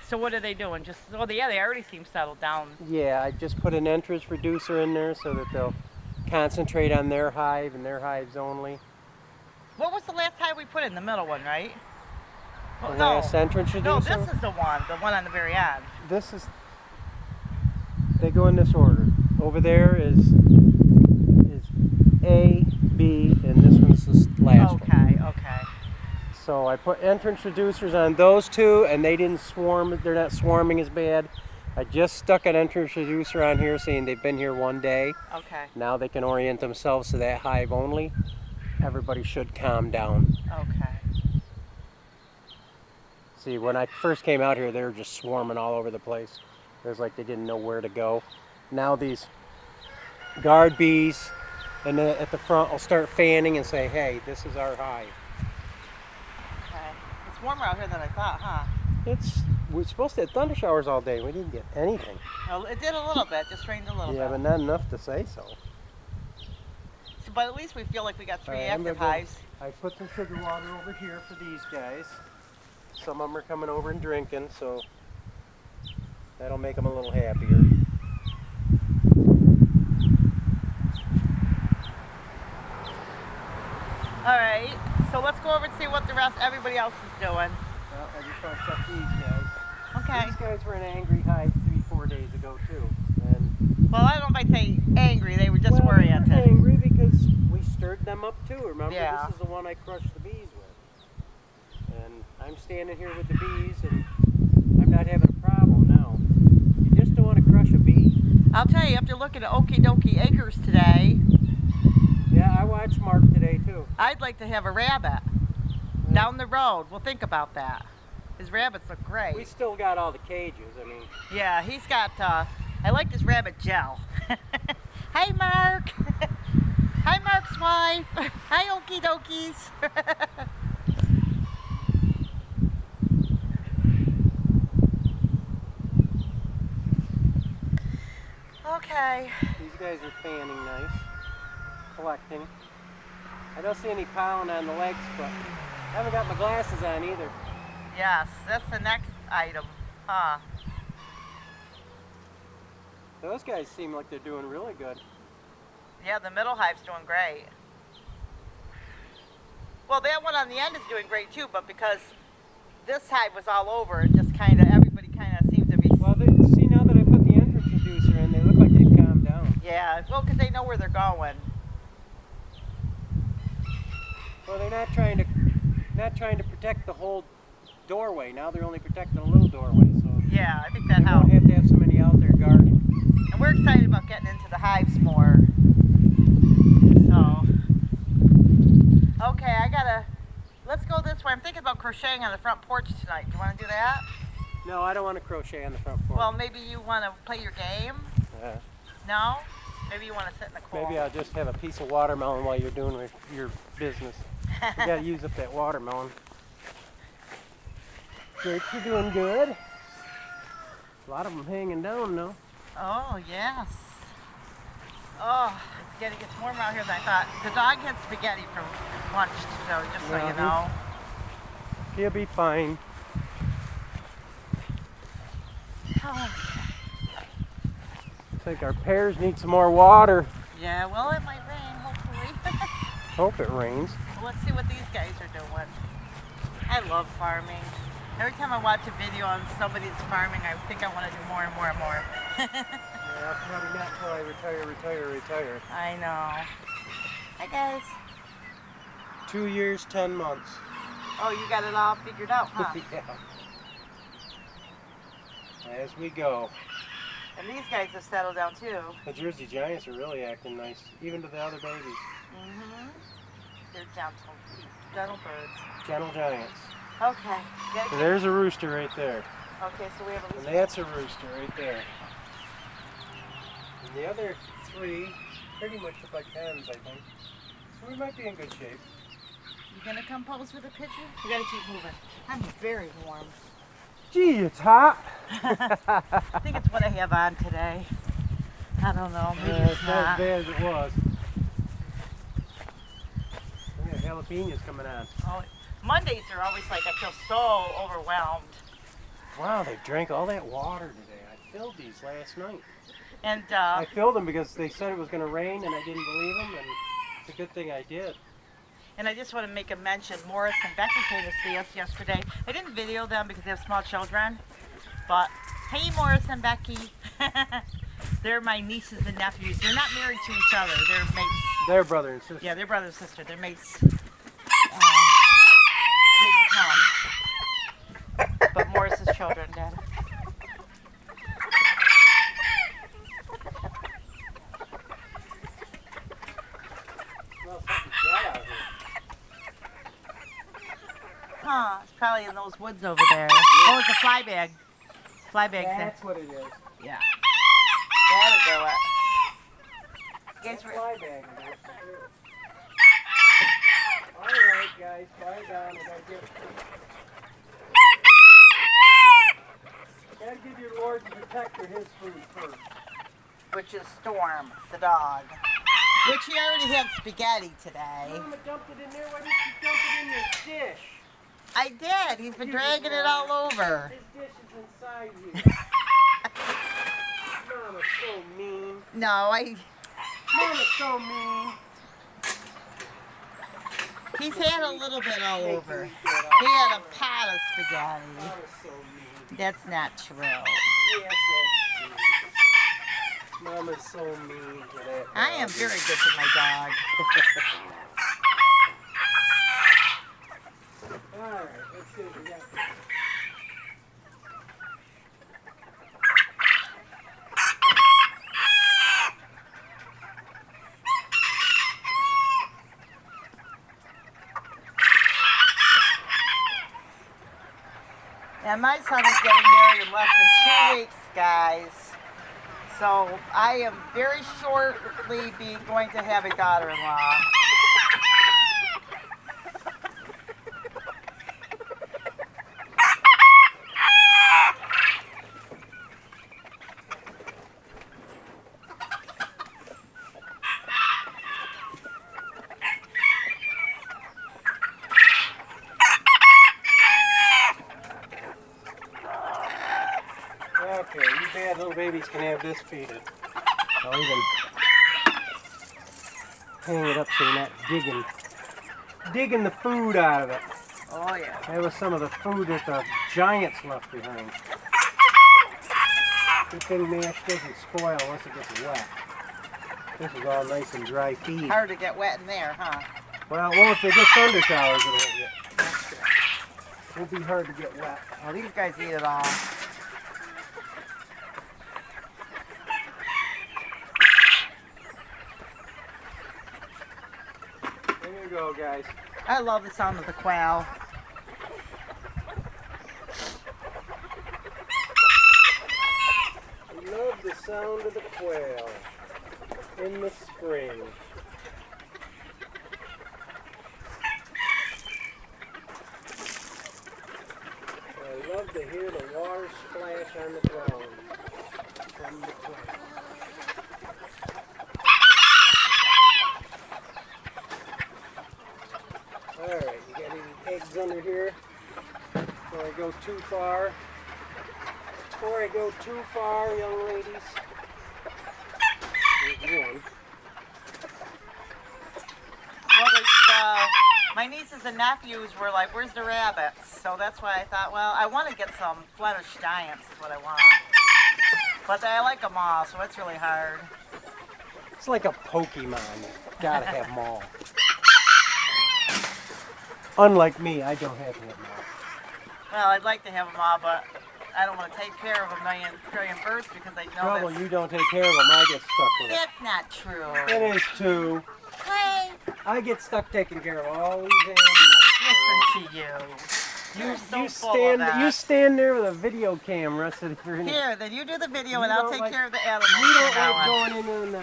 So what are they doing? Just, oh, yeah, they already seem settled down. Yeah, I just put an entrance reducer in there so that they'll concentrate on their hive and their hives only. What was the last hive we put in? The middle one, right? The Oh, last entrance reducer? No, this is the one on the very end. This is, they go in this order. Over there is A, B, and this one's the last one. Okay. So I put entrance reducers on those two, and they didn't swarm. They're not swarming as bad. I just stuck an entrance reducer on here saying they've been here one day. Okay. Now they can orient themselves to that hive only. Everybody should calm down. Okay. See, when I first came out here, they were just swarming all over the place. It was like they didn't know where to go. Now these guard bees and at the front will start fanning and say, hey, this is our hive. Okay. It's warmer out here than I thought, huh? We're supposed to have thunder showers all day. We didn't get anything. Well, it did a little bit, just rained a little bit. Yeah, but not enough to say so. But at least we feel like we got 3 Right, active hives. I put some sugar water over here for these guys. Some of them are coming over and drinking, so that'll make them a little happier. Alright, so let's go over and see what everybody else is doing. Well, I just want to check these guys. Okay. These guys were in angry hive 3-4 days ago too. And Well, I don't know if I'd say angry, they were just oriented. They were angry because we stirred them up too. Remember, Yeah. This is the one I crushed the bees with. And I'm standing here with the bees and I'm not having a problem now. You just don't want to crush a bee. I'll tell you, after looking at Okie Dokie Acres today, Yeah, I watched Mark today too. I'd like to have a rabbit down the road. We'll think about that. His rabbits look great. We still got all the cages. I mean, Yeah, he's got, I like this rabbit gel. Hi, Mark. Hi, Mark's wife. Hi, Okie Dokies. Okay. these guys are fanning nice, collecting. I don't see any pollen on the legs, but I haven't got my glasses on either. Yes, that's the next item. Huh. Those guys seem like they're doing really good. Yeah, the middle hive's doing great. Well, that one on the end is doing great too, but because this hive was all over, it just everybody kind of seemed to be... Well, see, now that I put the entrance reducer in, they look like they've calmed down. Yeah, well, because they know where they're going. Well, they're not trying to protect the whole doorway. Now they're only protecting a little doorway, so Yeah, I think they that won't helps. have to have so many out there guarding. And we're excited about getting into the hives more. So, okay, let's go this way. I'm thinking about crocheting on the front porch tonight. Do you want to do that? No, I don't want to crochet on the front porch. Well, maybe you want to play your game? No? Maybe you want to sit in the cold. Maybe I'll just have a piece of watermelon while you're doing your business. You gotta use up that watermelon. Grapes are doing good. A lot of them hanging down now. Oh, yes. Oh, it's gets warmer out here than I thought. The dog had spaghetti for lunch, so just so you know. He'll be fine. Oh. I think our pears need some more water. Yeah, well, it might rain, hopefully. Hope it rains. Well, let's see what these guys are doing. I love farming. Every time I watch a video on somebody that's farming, I think I want to do more and more and more. Yeah, probably not until I retire. I know. Hi, guys. 2 years, 10 months. Oh, you got it all figured out, huh? Yeah. As we go. And these guys have settled down, too. The Jersey Giants are really acting nice, even to the other babies. Mm-hmm. They're gentle birds. Gentle Giants. Okay. And there's a rooster right there. Okay, so we have at least... And that's a rooster right there. And the other 3 pretty much look like hens, I think. So we might be in good shape. You gonna come pose with a picture? We gotta keep moving. I'm very warm. Gee, it's hot. I think it's what I have on today. I don't know, maybe it's It's not not. as bad as it was. We have jalapenos coming on. Oh, Mondays are always like, I feel so overwhelmed. Wow, they drank all that water today. I filled these last night. And I filled them because they said it was going to rain and I didn't believe them, and it's a good thing I did. I just want to make a mention. Morris and Becky came to see us yesterday. I didn't video them because they have small children. But hey, Morris and Becky. They're my nieces and nephews. They're not married to each other. They're mates. They're brother and sister. Yeah, they're brother and sister. They're mates. Didn't come. But Morris's children did. Smells something dead out here. Huh, it's probably in those woods over there. Oh, it's a fly bag. Fly bag's there. That's what it is. Yeah. That'll do it. That's Guys, fly bag. Alright guys, quiet down. Gotta give your Lord and Protector his food first. which is Storm, the dog. Which he already had spaghetti today. Mama dumped it in there. Why didn't you dump it in your dish? I did. He's been dragging it all over. His dish is inside you. Mama's so mean. No, Mama's so mean. he's had a little bit all over. Make me He get up. had a pot of spaghetti. Mama's so mean. That's not true. Yes, that's true. Mama's so mean to that. I am very good to my dog. Alright, let's see what we got. And my son is getting married in less than 2 weeks, guys. So I am very shortly going to have a daughter-in-law. Okay, you bad little babies can have this feeded. I'll even hang it up so you're not digging the food out of it. Oh yeah. That was some of the food that the giants left behind. Good thing mash doesn't spoil unless it gets wet. This is all nice and dry feed. Hard to get wet in there, huh? Well, if they get thunder showers, it'll be hard to get wet. Well, these guys eat it all. There you go, guys. I love the sound of the quail. We love the sound of the quail in the spring. I love to hear the water splash on the ground from the quail. Alright, you got any eggs under here? Before I go too far. Before I go too far, young ladies. There's one. Well, my nieces and nephews were like, where's the rabbits? So that's why I thought, well, I want to get some Flemish Giants is what I want. But I like them all, so it's really hard. It's like a Pokemon. You gotta have them all. Unlike me, I don't have them all. Well, I'd like to have them all, but I don't want to take care of a trillion birds because I know Trouble, that you don't take care of them, I get stuck with it. that's not true. It is too. Hey, I get stuck taking care of all these animals. listen to you. You're so full of that. You stand there with a video camera so that you're in Here, then you do the video You and I'll don't take like- care of the animals. You don't from now like on. going in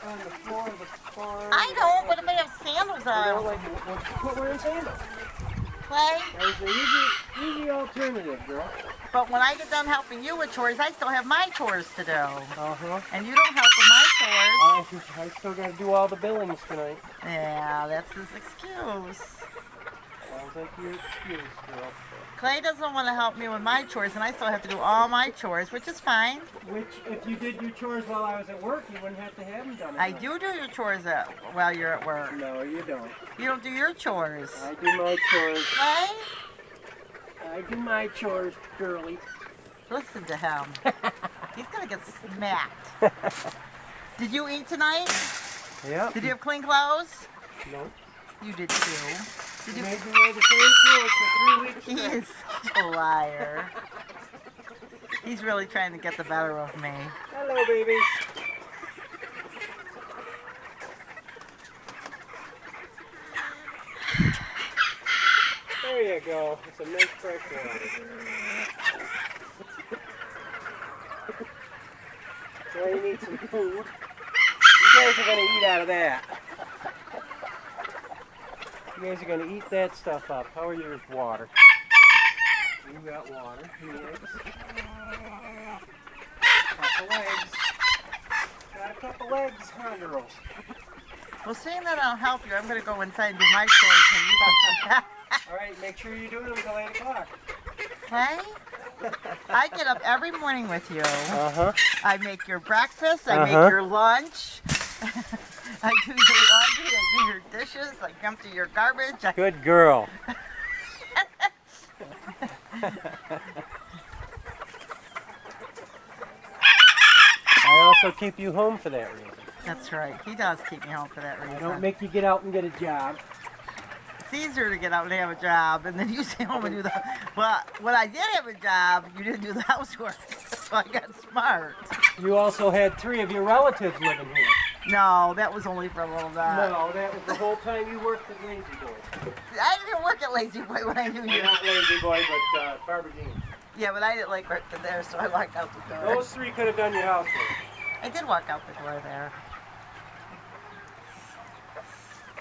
on the floor of the farm. I don't, but if I have sandals You don't on. like put wearing sandals. Clay, There's an easy alternative, girl. but when I get done helping you with chores, I still have my chores to do. Uh-huh. And you don't help with my chores. I still got to do all the billings tonight. Yeah, that's his excuse. Sounds like your excuse, girl. Clay doesn't want to help me with my chores, and I still have to do all my chores, which is fine. Which, if you did your chores while I was at work, you wouldn't have to have them done. I do your chores while you're at work. No, you don't. You don't do your chores. I do my chores. Clay? I do my chores, girly. Listen to him. He's going to get smacked. Did you eat tonight? Yep. Did you have clean clothes? No. You did too. Did You you? made me wear the same clothes for 3 weeks He straight. is such a liar. He's really trying to get the better of me. Hello, babies. There you go. It's a nice fresh water. So you need some food. You guys are going to eat out of that. You guys are going to eat that stuff up. How are yours? Water. You got water. Eggs. Couple eggs. Got a couple eggs, huh, girls? Well, seeing that I'll help you, I'm going to go inside and do my chores and you can All right, make sure you do it until 8 o'clock. Okay? I get up every morning with you. Uh-huh. I make your breakfast. I Uh-huh. make your lunch. I do your laundry. I do your dishes. I empty your garbage. Good girl. I also keep you home for that reason. That's right. He does keep me home for that I reason. don't make you get out and get a job. It's easier to get out and have a job, and then you stay home and do the. Well, when I did have a job, you didn't do the housework, so I got smart. You also had 3 of your relatives living here. No, that was only for a little bit. No, that was the whole time you worked at Lazy Boy. I didn't work at Lazy Boy when I knew you. Not Lazy Boy, but Barbara Jean. Yeah, but I didn't like working there, so I walked out the door. Those 3 could have done your housework. I did walk out the door there.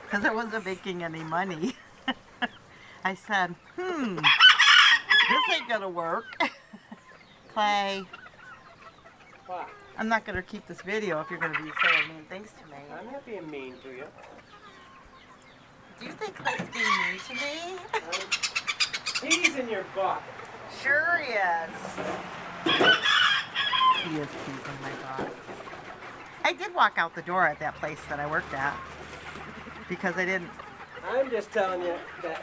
Because I wasn't making any money. I said, this ain't gonna work. Clay, What? I'm not gonna keep this video if you're gonna be saying mean things to me. I'm not being mean to you. Do you think Clay's being mean to me? He's in your butt. Sure he is. He is teasing my dog. I did walk out the door at that place that I worked at. Because I didn't. I'm just telling you that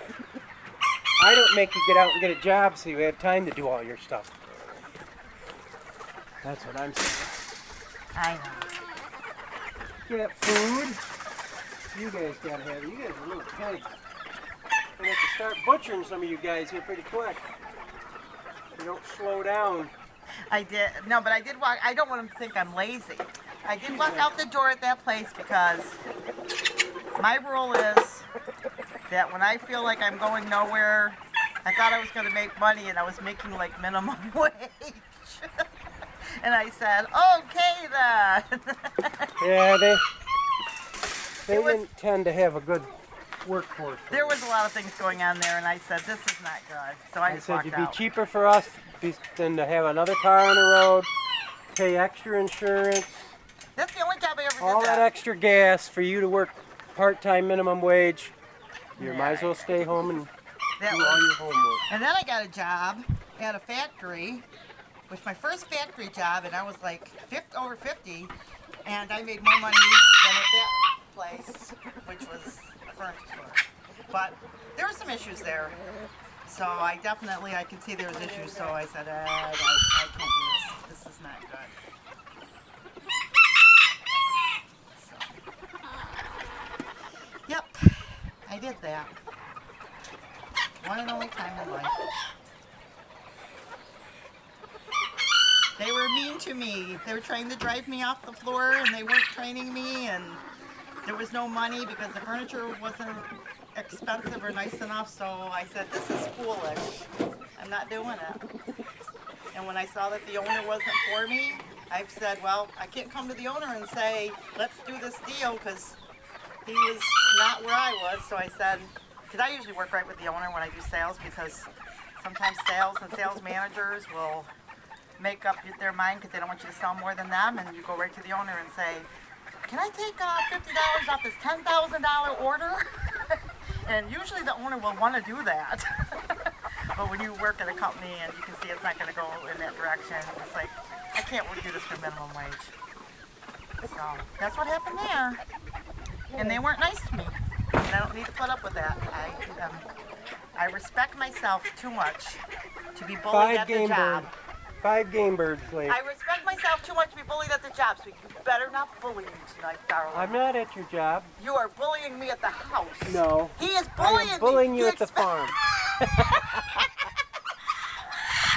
I don't make you get out and get a job so you have time to do all your stuff. That's what I'm saying. I know. Get food. You guys gotta have it. You guys are little pigs. I'm gonna have to start butchering some of you guys here pretty quick. You don't slow down. I did. No, but I did walk. I don't want him to think I'm lazy. I did walk out the door at that place because my rule is that when I feel like I'm going nowhere, I thought I was going to make money and I was making like minimum wage. And I said, okay then. Yeah, they It was- didn't tend to have a good workforce. There was a lot of things going on there, and I said, this is not good. So I I just said walked it'd be out. cheaper for us than to have another car on the road, pay extra insurance, That's the only job I ever all did that extra gas for you to work part-time minimum wage. You Yeah. might as well stay home and That do was- all your homework. And then I got a job at a factory, which my first factory job, and I was like over 50, and I made more money than at that place, which was a furniture store. But there were some issues there, so I could see there was issues, so I said, I can't do this. This is not good. So, yep, I did that. One and only time in life. They were mean to me. They were trying to drive me off the floor and they weren't training me, and there was no money because the furniture wasn't expensive or nice enough, so I said, this is foolish. I'm not doing it. And when I saw that the owner wasn't for me, I've said, well, I can't come to the owner and say, let's do this deal, because he was not where I was. So I said, because I usually work right with the owner when I do sales, because sometimes sales and sales managers will make up their mind because they don't want you to sell more than them, and you go right to the owner and say, can I take $50 off this $10,000 order? And usually the owner will want to do that. But when you work at a company and you can see it's not going to go in that direction, it's like, I can't do this for minimum wage. So that's what happened there. And they weren't nice to me. And I don't need to put up with that. I respect myself too much to be bullied at the job. 5 game birds late. I respect myself too much to be bullied at the job, so you better not bully me tonight, darling. I'm not at your job. You are bullying me at the house. No. He is I bullying am bullying me. you at the farm.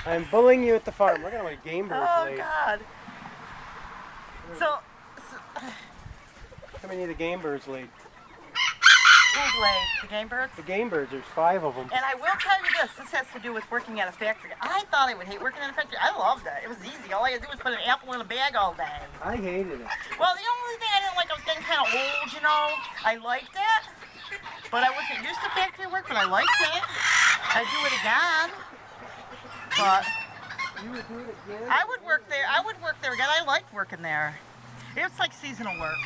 I'm bullying you at the farm. We're gonna make game birds Oh, late. God. So How many of the game birds late? who's late? The game birds? The game birds, there's 5 of them. And I will tell you this has to do with working at a factory. I thought I would hate working at a factory. I loved it. It was easy. All I had to do was put an apple in a bag all day. I hated it. Well, the only thing I didn't like, I was getting kind of old, you know. I liked it, but I wasn't used to factory work, but I liked it. I'd do it again. But You would do it again? I would work there. I would work there again. I liked working there. It was like seasonal work.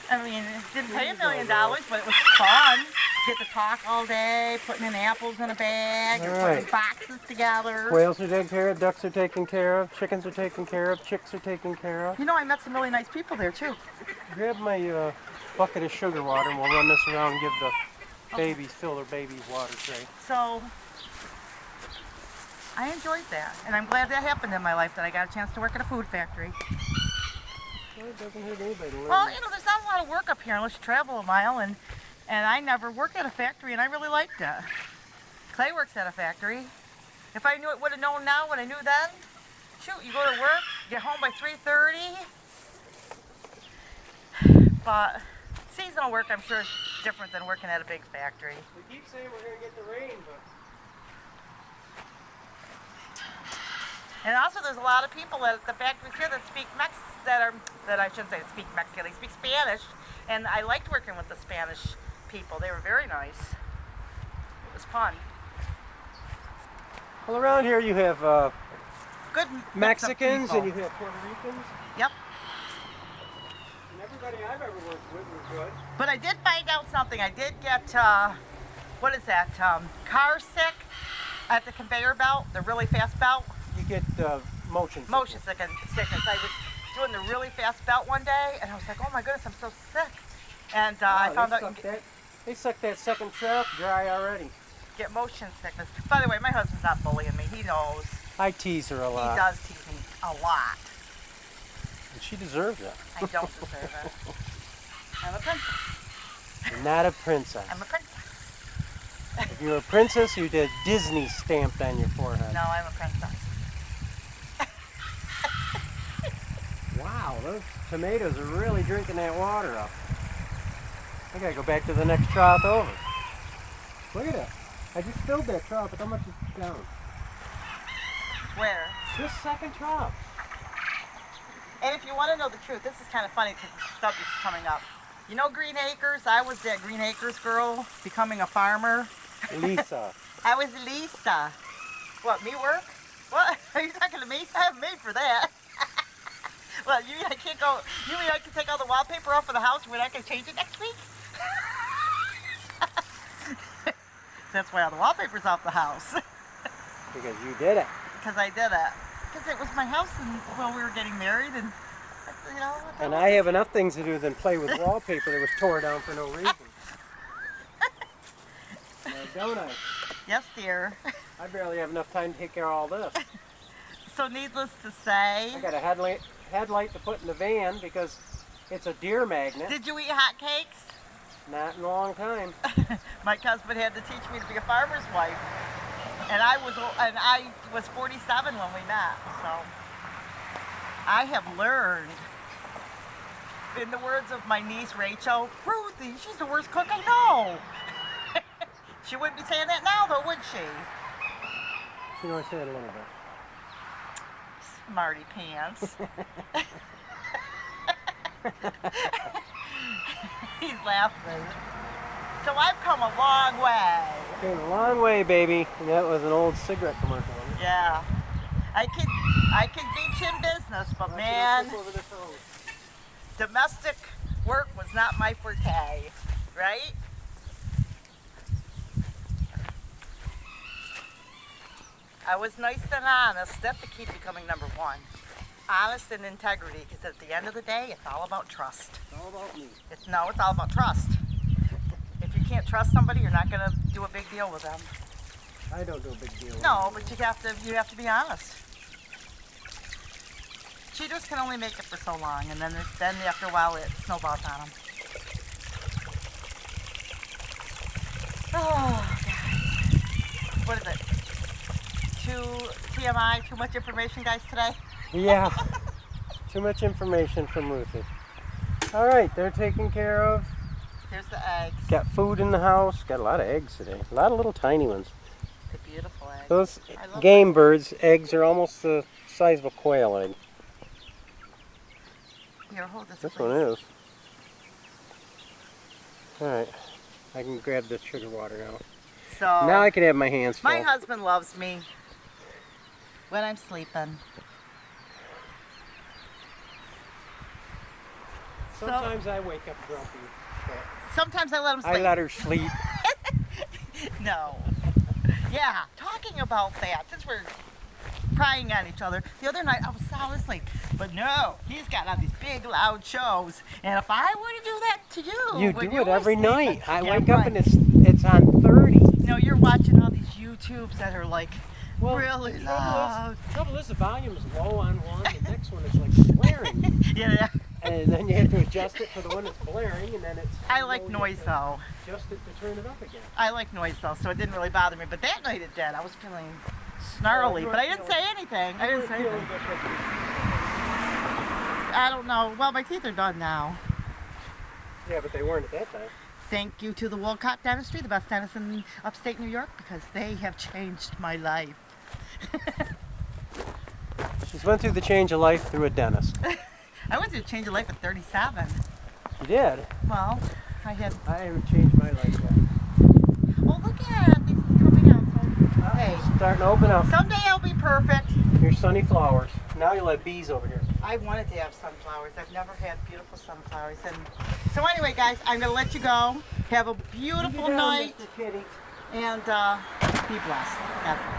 I mean, it didn't pay $1 million, but it was fun. Get to talk all day, putting in apples in a bag, and putting boxes together. Quails are taken care of, ducks are taken care of, chickens are taken care of, chicks are taken care of. You know, I met some really nice people there too. Grab my bucket of sugar water and we'll run this around and give the babies, fill their babies' water tray. So I enjoyed that, and I'm glad that happened in my life, that I got a chance to work at a food factory. Well, it doesn't hurt anybody to learn. Well, you know, there's not a lot of work up here unless you travel a mile, and I never worked at a factory, and I really liked it. Clay works at a factory. If I knew it, would have known now what I knew then. Shoot, you go to work, get home by 3:30. But seasonal work, I'm sure, is different than working at a big factory. We keep saying we're going to get the rain, but... And also, there's a lot of people at the factories here that speak that I shouldn't say speak Mexican, they speak Spanish, and I liked working with the Spanish people. They were very nice. It was fun. Well, around here you have Good mix of Mexicans people. and you have Puerto Ricans. Yep. And everybody I've ever worked with was good. But I did find out something. I did get, what is that, car sick at the conveyor belt, the really fast belt. You get motion sickness. Motion sickness. I was doing the really fast belt one day, and I was like, oh my goodness, I'm so sick. And I found out They sucked that second trout dry already. get motion sickness. By the way, my husband's not bullying me. He knows. I tease her a lot. He does tease me a lot. And she deserves it. I don't deserve it. I'm a princess. You're not a princess. I'm a princess. If you were a princess, you'd have Disney stamped on your forehead. No, I'm a princess. Wow, those tomatoes are really drinking that water up. I gotta go back to the next trough over. Look at it. I just filled that trough, but how much is down? Where? This second trough. And if you want to know the truth, this is kind of funny because the subject's coming up. You know Green Acres? I was that Green Acres girl becoming a farmer. Lisa. I was Lisa. What, me work? What? Are you talking to me? I haven't made for that. Well, you mean I can't go, you mean I can take all the wallpaper off of the house when I can change it next week? That's why all the wallpaper's off the house. Because you did it. Because I did it. Because it was my house and while we were getting married and, you know. And I have enough things to do than play with wallpaper that was tore down for no reason. Don't I? Yes, dear. I barely have enough time to take care of all this. So needless to say. I got a headlight to put in the van because it's a deer magnet. Did you eat hot cakes? Not in a long time. My husband had to teach me to be a farmer's wife. And I was 47 when we met, so I have learned. In the words of my niece Rachel, Ruthie, she's the worst cook I know. She wouldn't be saying that now though, would she? You know, I said it a little bit. Smarty pants. He's laughing. So I've come a long way. Came a long way, baby. And that was an old cigarette commercial. Yeah. I could beat you in business, but man, domestic work was not my forte, right? I was nice and honest. That's the key to becoming number one. Honest and integrity, because at the end of the day, it's all about trust. It's all about me. It's all about trust. If you can't trust somebody, you're not gonna do a big deal with them. I don't do a big deal. No, but you have to be honest. Cheaters can only make it for so long, and then after a while it snowballs on them. Oh, God. What is it? TMI, too much information, guys, today? Yeah. Too much information from Ruthie. All right, they're taken care of. Here's the eggs. Got food in the house. Got a lot of eggs today. A lot of little tiny ones. The beautiful eggs. Those I love game birds' eggs are almost the size of a quail egg. Here, hold this, This please. one is. All right. I can grab the sugar water now. So, Now I can have my hands full. my husband loves me when I'm sleeping. Sometimes I wake up grumpy. Sometimes I let him I sleep. let her sleep. No. Yeah, talking about that, since we're prying on each other, the other night I was sound asleep. But no, he's got on these big loud shows. And if I were to do that to you, You when do you it were every sleeping- night. I Yeah, wake up right. and it's on 30. No, you're watching all these YouTubes that are like really the loud. trouble is the volume is low on one, the next one is like blaring. Yeah, And then you have to adjust it for the one that's blaring, and then it's... I like noise though. Adjust it to turn it up again. I like noise though, so it didn't really bother me. But that night it did. I was feeling snarly, you but I were didn't say anything. I didn't say Feeling anything. different. I don't know. Well, my teeth are done now. Yeah, but they weren't at that time. Thank you to the Wolcott Dentistry, the best dentist in upstate New York, because they have changed my life. She's went through the change of life through a dentist. I went through a change of life at 37. You did? Well, I had. I haven't changed my life yet. Oh, look at this is coming out. So, hey, Starting to open up. someday I'll be perfect. Here's sunny flowers. Now you'll have bees over here. I wanted to have sunflowers. I've never had beautiful sunflowers. And so anyway, guys, I'm gonna let you go. Have a beautiful night, Mr. Kitty. and be blessed. God bless.